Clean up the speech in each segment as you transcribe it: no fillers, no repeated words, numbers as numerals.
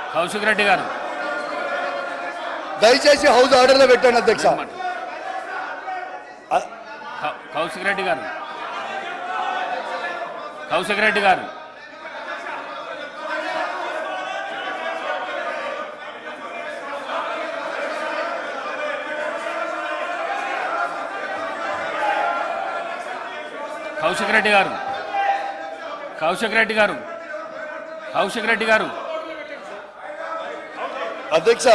కౌశిక్ రెడ్డి గారు దయచేసి house order లో పెట్టండి అధ్యక్ష. కౌశిక్ రెడ్డి గారు కౌశిక్ రెడ్డి గారు కౌశిక్ రెడ్డి గారు కౌశిక్ రెడ్డి గారు కౌశిక్ రెడ్డి గారు అధ్యక్ష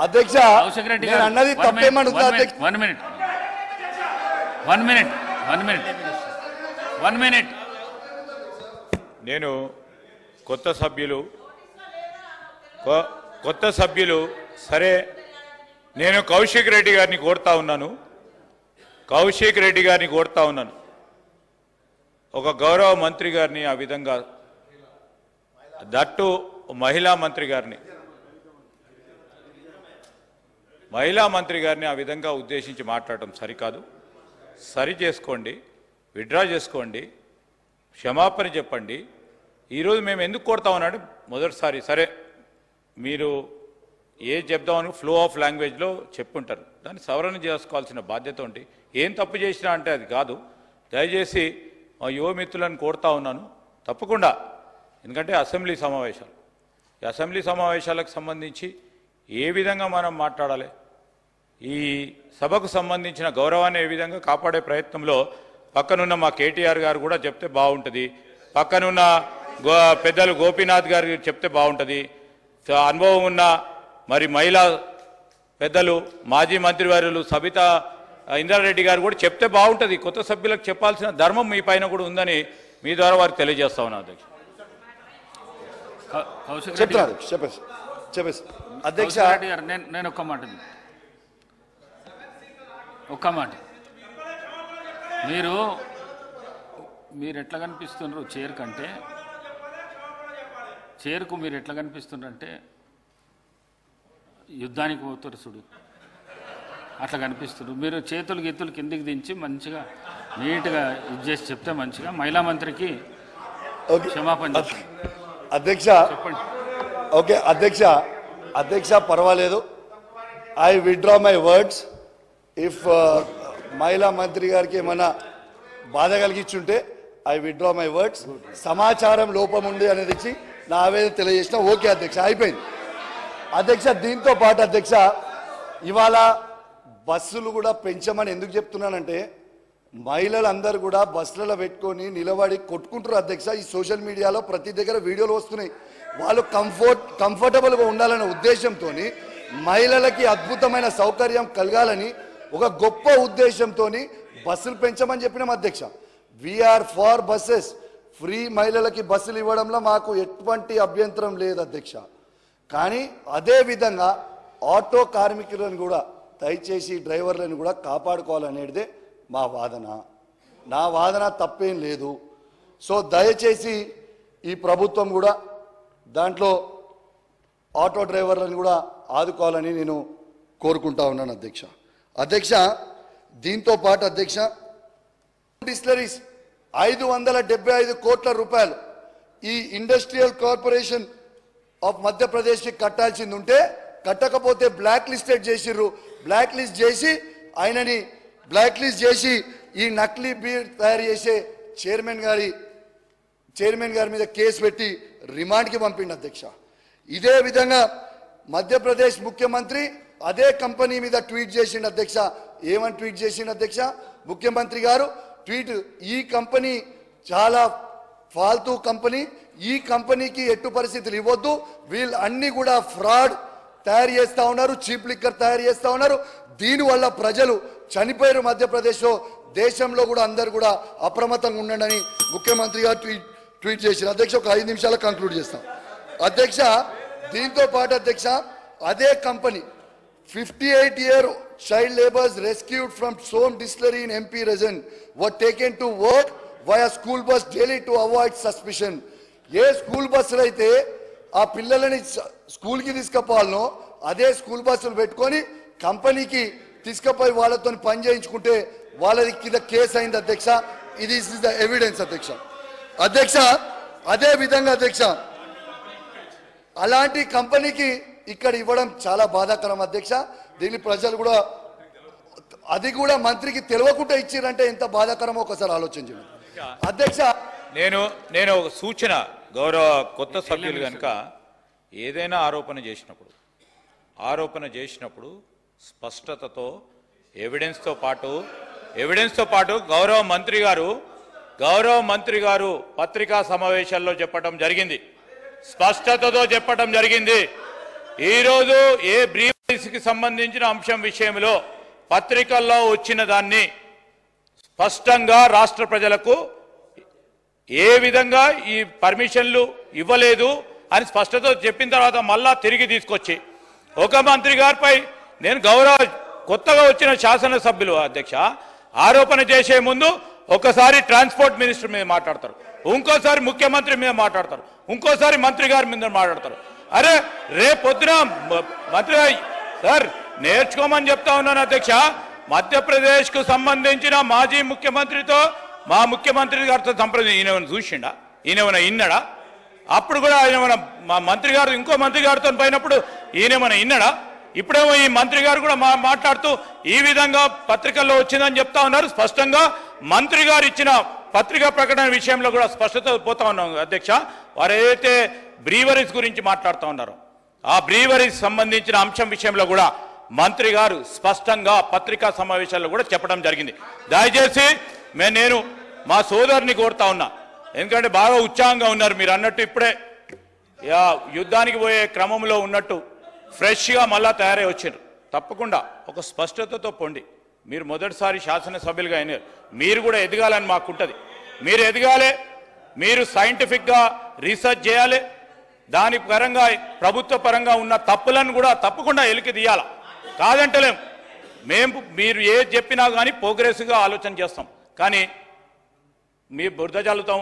అధ్యక్ష కౌశిక్ రెడ్డి నేను గారు అన్నది తప్పేమనుందా అధ్యక్ష? వన్ మినిట్ నేను కొత్త సభ్యులు సరే నేను కౌశిక్ రెడ్డి గారిని కోరుతా ఉన్నాను ఒక గౌరవ మంత్రి గారిని ఆ విధంగా దట్టు మహిళా మంత్రి గారిని ఆ విధంగా ఉద్దేశించి మాట్లాడటం సరికాదు. సరి చేసుకోండి, విత్డ్రా చేసుకోండి, క్షమాపణ చెప్పండి. ఈరోజు మేము ఎందుకు కోరుతామన్నాడు మొదటిసారి సరే మీరు ఏ చెప్దామని ఫ్లో ఆఫ్ లాంగ్వేజ్లో చెప్పుంటారు, దాన్ని సవరణ చేసుకోవాల్సిన బాధ్యత ఉండి ఏం తప్పు చేసినా అంటే అది కాదు. దయచేసి మా యువ మిత్రులను కోరుతా ఉన్నాను తప్పకుండా, ఎందుకంటే అసెంబ్లీ సమావేశాలు ఈ అసెంబ్లీ సమావేశాలకు సంబంధించి ఏ విధంగా మనం మాట్లాడాలి, ఈ సభకు సంబంధించిన గౌరవాన్ని ఏ విధంగా కాపాడే ప్రయత్నంలో పక్కనున్న మా కేటీఆర్ గారు కూడా చెప్తే బాగుంటుంది, పక్కనున్న పెద్దలు గోపీనాథ్ గారు చెప్తే బాగుంటుంది, అనుభవం ఉన్న మరి మహిళా పెద్దలు మాజీ మంత్రివర్యులు సబితా ఇంద్రారెడ్డి గారు కూడా చెప్తే బాగుంటుంది. కొత్త సభ్యులకు చెప్పాల్సిన ధర్మం మీ పైన కూడా ఉందని మీ ద్వారా వారికి తెలియజేస్తా ఉన్నా అధ్యక్ష. అధ్యక్ష నేను ఒక్క మాట మీరు ఎట్లా కనిపిస్తున్నారు చేరుకు మీరు ఎట్లా కనిపిస్తున్నారంటే యుద్ధానికి పోతారు చూడు అట్లా కనిపిస్తున్నారు. మీరు చేతులు గీతులు కిందికి దించి మంచిగా నీట్గా ఇది చేసి చెప్తే మంచిగా మహిళా మంత్రికి క్షమాపణ అధ్యక్ష చెప్పండి. ఓకే అధ్యక్ష పర్వాలేదు. I withdraw my words. If మహిళా మంత్రి గారికి ఏమైనా బాధ కలిగించుంటే ఐ విత్డ్రా మై వర్డ్స్. సమాచారం లోపం ఉంది అనేది ఇచ్చి నా ఆవేదన తెలియజేసిన. ఓకే అధ్యక్ష, అయిపోయింది. అధ్యక్ష దీంతో పాటు అధ్యక్ష ఇవాళ బస్సులు కూడా పెంచమని ఎందుకు చెప్తున్నానంటే మహిళలందరూ కూడా బస్సులలో పెట్టుకొని నిలబడి కొట్టుకుంటారు అధ్యక్ష. ఈ సోషల్ మీడియాలో ప్రతి దగ్గర వీడియోలు వస్తున్నాయి. వాళ్ళు కంఫర్టబుల్గా ఉండాలనే ఉద్దేశంతో మహిళలకి అద్భుతమైన సౌకర్యం కలగాలని ఒక గొప్ప ఉద్దేశంతో బస్సులు పెంచమని చెప్పినాం అధ్యక్ష. We are far buses. ఫ్రీ మహిళలకి బస్సులు ఇవ్వడంలో మాకు ఎటువంటి అభ్యంతరం లేదు అధ్యక్ష. కానీ అదేవిధంగా ఆటో కార్మికులను కూడా దయచేసి డ్రైవర్లను కూడా కాపాడుకోవాలనేదే మా వాదన. నా వాదన తప్పేం లేదు. సో దయచేసి ఈ ప్రభుత్వం కూడా దాంట్లో ఆటో డ్రైవర్లను కూడా ఆదుకోవాలని నేను కోరుకుంటా ఉన్నాను అధ్యక్ష. దీంతో పాటు అధ్యక్ష డిస్టిలరీస్ 575 కోట్ల రూపాయలు ఈ ఇండస్ట్రియల్ కార్పొరేషన్ ఆఫ్ మధ్యప్రదేశ్కి కట్టాల్సింది ఉంటే కట్టకపోతే బ్లాక్ లిస్టెడ్ చేసిర్రు. బ్లాక్ లిస్ట్ చేసి ఆయనని బ్లాక్ లిస్ట్ చేసి ఈ నకిలీ బీర్ తయారు చేసే చైర్మన్ గారి మీద కేసు పెట్టి రిమాండ్కి పంపిండు అధ్యక్ష. ఇదే విధంగా మధ్యప్రదేశ్ ముఖ్యమంత్రి అదే కంపెనీ మీద ట్వీట్ చేసిండు అధ్యక్ష. ఏమని ట్వీట్ చేసిండు అధ్యక్ష ముఖ్యమంత్రి గారు? ట్వీట్, ఈ కంపెనీ చాలా ఫాల్తూ కంపెనీ, ఈ కంపెనీకి ఎట్టు పరిస్థితులు ఇవ్వద్దు, వీళ్ళు అన్ని కూడా ఫ్రాడ్ తయారు చేస్తూ ఉన్నారు, చీప్ లిక్కర్ తయారు చేస్తూ ఉన్నారు, దీనివల్ల ప్రజలు చనిపోయారు మధ్యప్రదేశ్లో, దేశంలో కూడా అందరు కూడా అప్రమత్తంగా ఉండండి ముఖ్యమంత్రి గారు ట్వీట్ చేశారు అధ్యక్ష. ఒక 5 నిమిషాలు కంక్లూడ్ చేస్తాం అధ్యక్ష. దీంతో పాటు అధ్యక్ష అదే company 58-year child laborers rescued from Som distillery in MP region were taken to work via school bus daily to avoid suspicion. A school బస్సులు అయితే ఆ పిల్లలని స్కూల్కి తీసుకుపోవాలనో అదే స్కూల్ బస్సులు పెట్టుకొని కంపెనీకి తీసుకుపోయి వాళ్ళతో పని చేయించుకుంటే వాళ్ళది కింద కేసు అయింది అధ్యక్ష. ఇది ఇస్ ద ఎవిడెన్స్ అధ్యక్ష. అదే విధంగా అధ్యక్ష అలాంటి కంపెనీకి ఇక్కడ ఇవ్వడం చాలా బాధాకరం అధ్యక్ష. దీన్ని ప్రజలు కూడా అది కూడా మంత్రికి తెలియకుండా ఇచ్చిరంటే ఎంత బాధాకరమో ఒకసారి ఆలోచించండి అధ్యక్ష. నేను ఒక సూచన, గౌరవ కొత్త సభ్యులు కనుక ఏదైనా ఆరోపణ చేసినప్పుడు స్పష్టతతో ఎవిడెన్స్తో పాటు గౌరవ మంత్రి గారు పత్రికా సమావేశాల్లో చెప్పడం జరిగింది, స్పష్టతతో చెప్పడం జరిగింది. ఈరోజు ఏ బ్రీఫ్కి సంబంధించిన అంశం విషయంలో పత్రికల్లో వచ్చిన దాన్ని స్పష్టంగా రాష్ట్ర ప్రజలకు ఏ విధంగా ఈ పర్మిషన్లు ఇవ్వలేదు అని స్పష్టత చెప్పిన తర్వాత మళ్ళా తిరిగి తీసుకొచ్చి ఒక మంత్రి గారిపై నేను కొత్తగా వచ్చిన శాసనసభ్యులు అధ్యక్ష ఆరోపణ చేసే ముందు ఒకసారి ట్రాన్స్పోర్ట్ మినిస్టర్ మీద మాట్లాడతారు, ఇంకోసారి ముఖ్యమంత్రి మీద మాట్లాడతారు, ఇంకోసారి మంత్రి గారి మీద మాట్లాడతారు. అరే రేపొద్దున మంత్రి సార్ నేర్చుకోమని చెప్తా ఉన్నాను అధ్యక్ష. మధ్యప్రదేశ్కు సంబంధించిన మాజీ ముఖ్యమంత్రితో మా ముఖ్యమంత్రి గారితో సంప్రదించి ఈయన చూసిండా, ఈయన ఇన్నడా? అప్పుడు కూడా ఆయన మా మంత్రి గారు ఇంకో మంత్రి గారితో పోయినప్పుడు ఈయనేమైనా ఇన్నడా? ఇప్పుడేమో ఈ మంత్రి గారు కూడా మాట్లాడుతూ ఈ విధంగా పత్రికల్లో వచ్చిందని చెప్తా ఉన్నారు. స్పష్టంగా మంత్రి గారు ఇచ్చిన పత్రికా ప్రకటన విషయంలో కూడా స్పష్టత పోతా ఉన్నాం అధ్యక్ష. వారు ఏదైతే బ్రీవరీస్ గురించి మాట్లాడుతూ ఉన్నారో ఆ బ్రీవరీస్ సంబంధించిన అంశం విషయంలో కూడా మంత్రి గారు స్పష్టంగా పత్రికా సమావేశాల్లో కూడా చెప్పడం జరిగింది. దయచేసి నేను మా సోదరుని కోరుతా ఉన్నా, ఎందుకంటే బాగా ఉత్సాహంగా ఉన్నారు మీరు అన్నట్టు, ఇప్పుడే యుద్ధానికి పోయే క్రమంలో ఉన్నట్టు ఫ్రెష్గా మళ్ళా తయారై వచ్చారు. తప్పకుండా ఒక స్పష్టతతో పొండి. మీరు మొదటిసారి శాసనసభ్యులుగా అయినారు, మీరు కూడా ఎదగాలని మాకుంటుంది. మీరు ఎదగాలి, మీరు సైంటిఫిక్గా రీసెర్చ్ చేయాలి, దాని పరంగా ప్రభుత్వ పరంగా ఉన్న తప్పులను కూడా తప్పకుండా ఎలికి తీయాలి. కాదంటలేం, మీరు ఏది చెప్పినా కానీ ప్రోగ్రెసివ్గా ఆలోచన చేస్తాం. కానీ మీ బురద చల్లుతాం,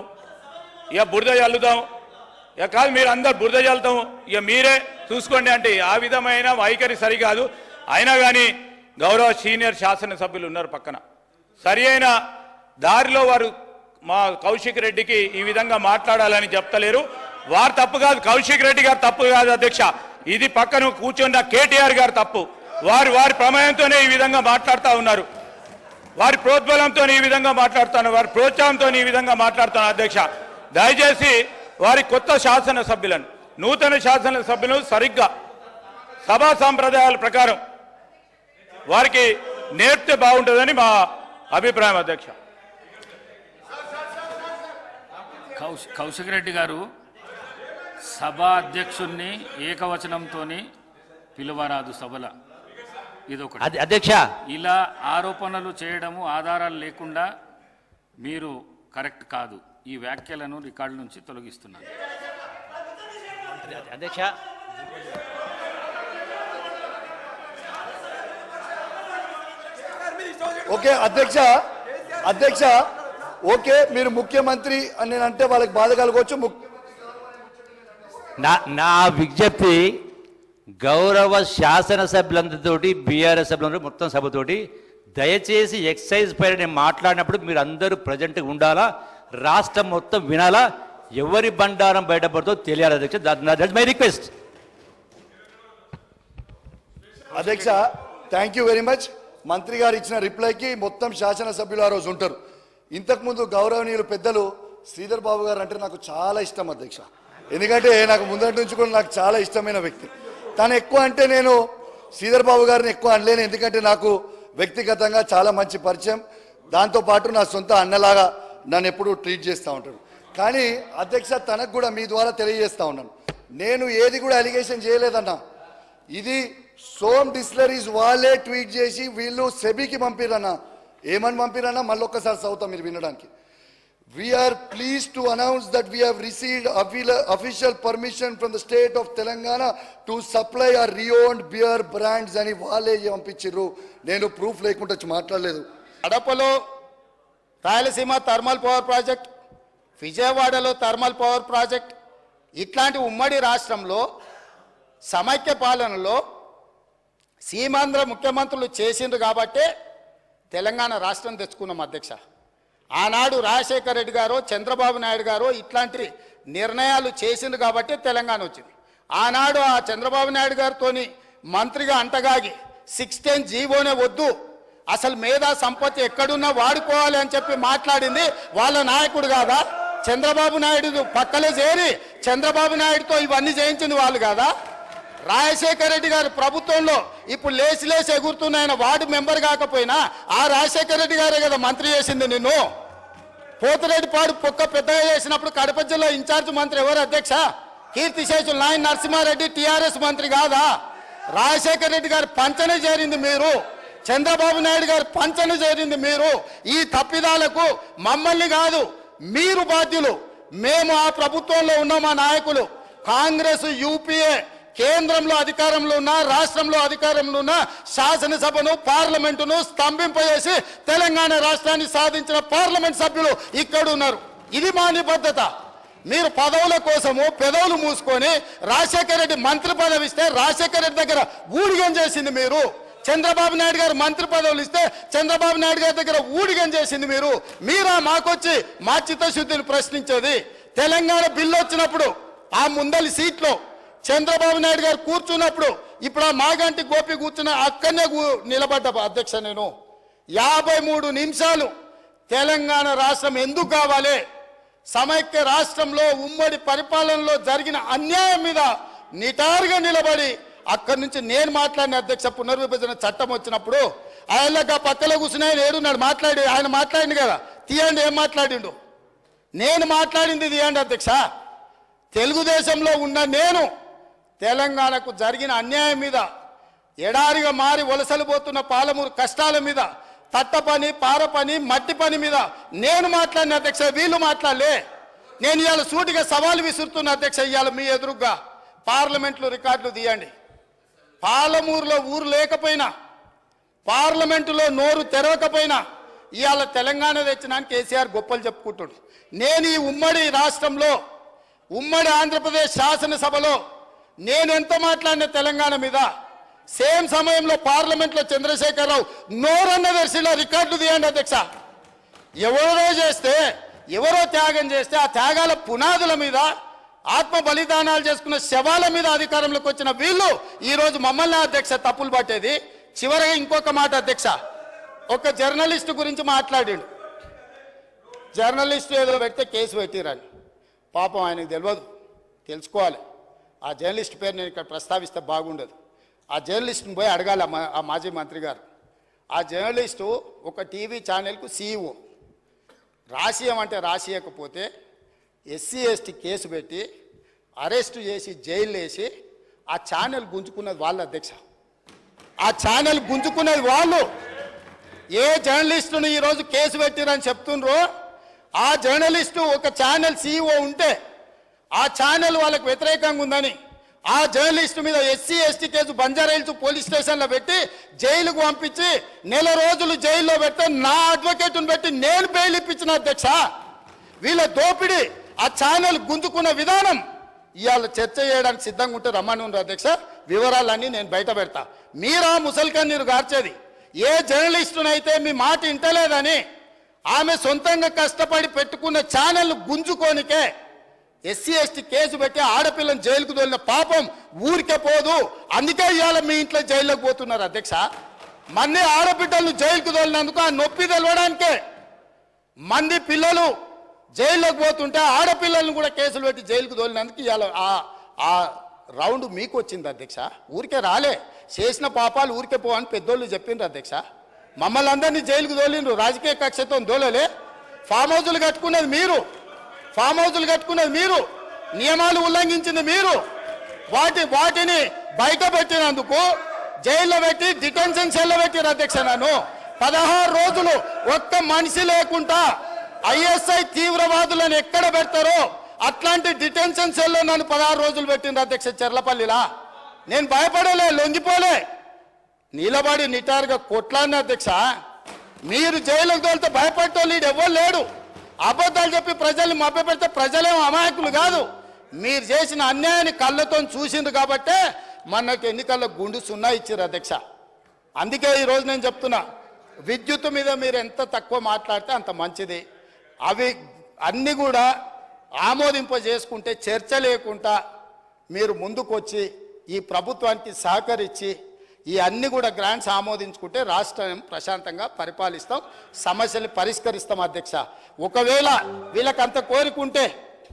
ఇక కాదు మీరు అందరు బురద చల్లుతాం, ఇక మీరే చూసుకోండి అంటే ఆ విధమైన వైఖరి సరికాదు. అయినా కానీ గౌరవ సీనియర్ శాసనసభ్యులు ఉన్నారు పక్కన, సరి అయిన దారిలో వారు మా కౌశిక్ రెడ్డికి ఈ విధంగా మాట్లాడాలని చెప్తలేరు. వారు తప్పు కాదు, కౌశిక్ రెడ్డి గారు తప్పు కాదు అధ్యక్ష, ఇది పక్కన కూర్చున్న కేటీఆర్ గారు తప్పు. వారి ప్రమేయంతోనే ఈ విధంగా మాట్లాడుతూ ఉన్నారు, వారి ప్రోద్బలంతో ఈ విధంగా మాట్లాడుతున్నారు, వారి ప్రోత్సాహంతో ఈ విధంగా మాట్లాడుతున్నారు అధ్యక్ష. దయచేసి వారి కొత్త శాసనసభ్యులను, నూతన శాసనసభ్యులను సరిగ్గా సభా సాంప్రదాయాల ప్రకారం వారికి నేర్పితే బాగుంటుందని మా అభిప్రాయం అధ్యక్ష. కౌశిక్ రెడ్డి గారు సభా అధ్యక్షుణ్ణి ఏకవచనంతో పిలువరాదు సభల, ఇదొకటి అధ్యక్ష. ఇలా ఆరోపణలు చేయడము ఆధారాలు లేకుండా మీరు కరెక్ట్ కాదు. ఈ వ్యాఖ్యలను రికార్డు నుంచి తొలగిస్తున్నాను అధ్యక్ష. ఓకే అధ్యక్ష ఓకే, మీరు ముఖ్యమంత్రి అని నేను అంటే వాళ్ళకి బాధ కలగవచ్చు. నా విజ్ఞప్తి గౌరవ శాసనసభ్యులందరితోటి బీఆర్ఎస్ సభ్యులందరూ మొత్తం సభతోటి దయచేసి ఎక్సైజ్ పైన నేను మాట్లాడినప్పుడు మీరు అందరూ ప్రజెంట్గా ఉండాలా, రాష్ట్రం మొత్తం వినాలా, ఎవరి బండారం బయటపడుతో తెలియాలి అధ్యక్ష. దట్స్ మై రిక్వెస్ట్ అధ్యక్ష. Thank you very much. మంత్రి గారు ఇచ్చిన రిప్లైకి మొత్తం శాసనసభ్యులు ఆ రోజు ఉంటారు. ఇంతకుముందు గౌరవనీయులు పెద్దలు శ్రీధర్ బాబు గారు అంటే నాకు చాలా ఇష్టం అధ్యక్ష, ఎందుకంటే నాకు ముందటి నుంచి కూడా నాకు చాలా ఇష్టమైన వ్యక్తి. తను ఎక్కువ అంటే నేను శ్రీధర్ బాబు గారిని ఎక్కువ అనలేను, ఎందుకంటే నాకు వ్యక్తిగతంగా చాలా మంచి పరిచయం, దాంతోపాటు నా సొంత అన్నలాగా నన్ను ఎప్పుడూ ట్రీట్ చేస్తూ ఉంటాడు. కానీ అధ్యక్ష తనకు కూడా మీ ద్వారా తెలియజేస్తా ఉన్నాను, నేను ఏది కూడా అలిగేషన్ చేయలేదన్నా. ఇది సోమ్ డిస్టిలరీస్ వాళ్ళే ట్వీట్ చేసి వీళ్ళు సెబీకి పంపిరన్నా. ఏమని పంపిరన్నా మళ్ళీ ఒక్కసారి చదువుతాం మీరు వినడానికి. We are pleased to announce that we have received official permission from the state of Telangana to supply our reowned beer brands అని వాళ్ళే పంపించారు. నేను ప్రూఫ్ లేకుండా మాట్లాడలేదు. కడపలో రాయలసీమ థర్మల్ పవర్ ప్రాజెక్ట్, విజయవాడలో థర్మల్ పవర్ ప్రాజెక్ట్, ఇట్లాంటి ఉమ్మడి రాష్ట్రంలో సమైక్య పాలనలో సీమాంధ్ర ముఖ్యమంత్రులు చేసిండ్రు కాబట్టే తెలంగాణ రాష్ట్రం తెచ్చుకున్నాం అధ్యక్ష. ఆనాడు రాజశేఖర రెడ్డి గారు, చంద్రబాబు నాయుడు గారు ఇట్లాంటి నిర్ణయాలు చేసిండ్రు కాబట్టి తెలంగాణ వచ్చింది. ఆనాడు ఆ చంద్రబాబు నాయుడు గారితోని మంత్రిగా అంటగాగి 610 జీవోనే వద్దు, అసలు మేధా సంపత్తి ఎక్కడున్నా వాడుకోవాలి అని చెప్పి మాట్లాడింది వాళ్ళ నాయకుడు కాదా? చంద్రబాబు నాయుడు పక్కలే చేరి చంద్రబాబు నాయుడుతో ఇవన్నీ చేయించింది వాళ్ళు కాదా? రాజశేఖర రెడ్డి గారి ప్రభుత్వంలో ఇప్పుడు లేచి లేచి ఎగురుతున్న ఆయన వార్డు మెంబర్ కాకపోయినా ఆ రాజశేఖర రెడ్డి గారే కదా మంత్రి చేసింది నిన్ను. పోతిరెడ్డిపాడు పొక్క పెద్దగా చేసినప్పుడు కడప జిల్లా ఇన్ఛార్జ్ మంత్రి ఎవరు అధ్యక్ష? కీర్తిశేషులు నాయన నరసింహారెడ్డి టీఆర్ఎస్ మంత్రి కాదా? రాజశేఖర రెడ్డి గారి పంచన చేరింది మీరు, చంద్రబాబు నాయుడు గారి పంచన చేరింది మీరు. ఈ తప్పిదాలకు మమ్మల్ని కాదు మీరు బాధ్యులు. మేము ఆ ప్రభుత్వంలో ఉన్న మా నాయకులు కాంగ్రెస్ యూపీఏ కేంద్రంలో అధికారంలో ఉన్న, రాష్ట్రంలో అధికారంలో ఉన్న శాసనసభను పార్లమెంటును స్తంభింపజేసి తెలంగాణ రాష్ట్రాన్ని సాధించిన పార్లమెంట్ సభ్యులు ఇక్కడ ఉన్నారు. ఇది మా నిబద్ధత. మీరు పదవుల కోసము పెదవులు మూసుకొని రాజశేఖర రెడ్డి మంత్రి పదవి ఇస్తే రాజశేఖర రెడ్డి దగ్గర ఊడిగం చేసింది మీరు. చంద్రబాబు నాయుడు గారు మంత్రి పదవులు ఇస్తే చంద్రబాబు నాయుడు గారి దగ్గర ఊడిగం చేసింది మీరు. మీరా మాకొచ్చి మా చిత్తశుద్ధిని ప్రశ్నించేది? తెలంగాణ బిల్లు వచ్చినప్పుడు ఆ ముందలి సీట్లో చంద్రబాబు నాయుడు గారు కూర్చున్నప్పుడు ఇప్పుడు ఆ మాగంటి గోపి కూర్చున్న అక్కడనే నిలబడ్డ అధ్యక్ష. నేను 53 నిమిషాలు తెలంగాణ రాష్ట్రం ఎందుకు కావాలి, సమైక్య రాష్ట్రంలో ఉమ్మడి పరిపాలనలో జరిగిన అన్యాయం మీద నిటారుగా నిలబడి అక్కడి నుంచి నేను మాట్లాడిన అధ్యక్ష. పునర్విభజన చట్టం వచ్చినప్పుడు ఆయనగా పక్కలో కూర్చుని ఆయన ఏడున్నాడు మాట్లాడి, ఆయన మాట్లాడింది కదా, తీయండి ఏం మాట్లాడిండు. నేను మాట్లాడింది తీయండి అధ్యక్ష. తెలుగుదేశంలో ఉన్న నేను తెలంగాణకు జరిగిన అన్యాయం మీద, ఎడారిగా మారి వలసలు పోతున్న పాలమూరు కష్టాల మీద, తట్ట పని పార పని మట్టి పని మీద నేను మాట్లాడిన అధ్యక్ష. వీళ్ళు మాట్లాడలే. నేను ఇవాళ సూటిగా సవాలు విసురుతున్న అధ్యక్ష. ఇవాళ మీ ఎదురుగా పార్లమెంట్లో రికార్డులు తీయండి. పాలమూరులో ఊరు లేకపోయినా, పార్లమెంటులో నోరు తెరవకపోయినా ఇవాళ తెలంగాణ తెచ్చినానికి కేసీఆర్ గొప్పలు చెప్పుకుంటాడు. నేను ఈ ఉమ్మడి రాష్ట్రంలో ఉమ్మడి ఆంధ్రప్రదేశ్ శాసనసభలో నేను ఎంత మాట్లాడిన తెలంగాణ మీద, సేమ్ సమయంలో పార్లమెంట్లో చంద్రశేఖరరావు నోరన్న దర్శిలో రికార్డులు తీయండి అధ్యక్ష. ఎవరో చేస్తే, ఎవరో త్యాగం చేస్తే ఆ త్యాగాల పునాదుల మీద, ఆత్మ బలిదానాలు చేసుకున్న శవాల మీద అధికారంలోకి వచ్చిన వీళ్ళు ఈరోజు మమ్మల్ని అధ్యక్ష తప్పులు పట్టేది. చివరిగా ఇంకొక మాట అధ్యక్ష, ఒక జర్నలిస్టు గురించి మాట్లాడాడు. జర్నలిస్టు ఏదో పెడితే కేసు పెట్టిరని. పాపం ఆయనకు తెలియదు, తెలుసుకోవాలి. ఆ జర్నలిస్ట్ పేరు నేను ఇక్కడ ప్రస్తావిస్తే బాగుండదు. ఆ జర్నలిస్ట్ని పోయి అడగాలి ఆ మాజీ మంత్రి గారు. ఆ జర్నలిస్టు ఒక టీవీ ఛానల్కు సీఈఓ. రాసియమంటే రాసియకపోతే ఎస్సీ ఎస్టీ కేసు పెట్టి అరెస్టు చేసి జైలు వేసి ఆ ఛానల్ గుంజుకున్నది వాళ్ళు అధ్యక్ష. ఆ ఛానల్ గుంజుకున్నది వాళ్ళు. ఏ జర్నలిస్టును ఈరోజు కేసు పెట్టిరని చెప్తుండ్రో ఆ జర్నలిస్టు ఒక ఛానల్ సీఈఓ ఉంటే ఆ ఛానల్ వాళ్ళకు వ్యతిరేకంగా ఉందని ఆ జర్నలిస్టు మీద SC ST case Banjara Hills police స్టేషన్లో పెట్టి జైలుకు పంపించి 1 రోజులు జైల్లో పెడితే నా అడ్వకేట్ను పెట్టి నేను బెయిల్ ఇప్పించిన అధ్యక్ష. వీళ్ళ దోపిడీ, ఆ ఛానల్ గుంజుకున్న విధానం ఇవాళ చర్చ చేయడానికి సిద్ధంగా ఉంటే రమ్మని ఉన్నారు అధ్యక్ష. వివరాలన్నీ నేను బయట పెడతా. మీరా ముసల్కన్నీరు గార్చేది ఏ జర్నలిస్టునైతే మీ మాట ఇంటలేదని ఆమె సొంతంగా కష్టపడి పెట్టుకున్న ఛానల్ గుంజుకోనికే ఎస్సీ ఎస్టీ కేసు పెట్టి ఆడపిల్లని జైలుకు తోలిన పాపం ఊరికే పోదు. అందుకే ఇవాళ మీ ఇంట్లో జైల్లోకి పోతున్నారు అధ్యక్ష. మంది ఆడబిడ్డలను జైలుకు తోలినందుకు ఆ నొప్పి తెలవడానికే మంది పిల్లలు జైల్లోకి పోతుంటే ఆడపిల్లలను కూడా కేసులు పెట్టి జైలుకు తోలినందుకు ఇవాళ ఆ రౌండ్ మీకు వచ్చింది అధ్యక్ష. ఊరికే రాలే, చేసిన పాపాలు ఊరికే పో అని పెద్దోళ్ళు చెప్పిండ్రు అధ్యక్ష. మమ్మల్ని అందరినీ జైలుకు తోలిండ్రు, రాజకీయ కక్షతో దోలలే. ఫామ్ హౌజులు కట్టుకున్నది మీరు, ఫామ్ హౌజులు కట్టుకున్నది మీరు, నియమాలు ఉల్లంఘించింది మీరు. వాటిని బయట పెట్టినందుకు జైల్లో పెట్టి డిటెన్షన్ సెల్లో పెట్టిరు అధ్యక్ష. నన్ను 16 రోజులు ఒక్క మనిషి లేకుండా ఐఎస్ఐ తీవ్రవాదులను ఎక్కడ పెడతారో అట్లాంటి డిటెన్షన్ సెల్లో నన్ను 16 రోజులు పెట్టిండ్రు అధ్యక్ష చెర్లపల్లిలా. నేను భయపడలే, లొంగిపోలే, నిలబడి నిటారుగా కొట్లాడిన అధ్యక్ష. మీరు జైలుకు తోలితే భయపడటోళ్ళు ఎవరు లేడు. అబద్ధాలు చెప్పి ప్రజల్ని మభ్యపెడితే ప్రజలేం అమాయకులు కాదు. మీరు చేసిన అన్యాయాన్ని కళ్ళతో చూసిండ్రు కాబట్టే మనకు ఎన్నికల్లో గుండు 0 ఇచ్చారు అధ్యక్ష. అందుకే ఈరోజు నేను చెప్తున్నా, విద్యుత్ మీద మీరు ఎంత తక్కువ మాట్లాడితే అంత మంచిది. అవి అన్నీ కూడా ఆమోదింపజేసుకుంటే చర్చ లేకుండా మీరు ముందుకొచ్చి ఈ ప్రభుత్వానికి సహకరించి ఈ అన్ని కూడా గ్రాంట్స్ ఆమోదించుకుంటే రాష్ట్రం ప్రశాంతంగా పరిపాలిస్తాం, సమస్యలు పరిష్కరిస్తాం అధ్యక్ష. ఒకవేళ వీళ్ళకంత కోరికుంటే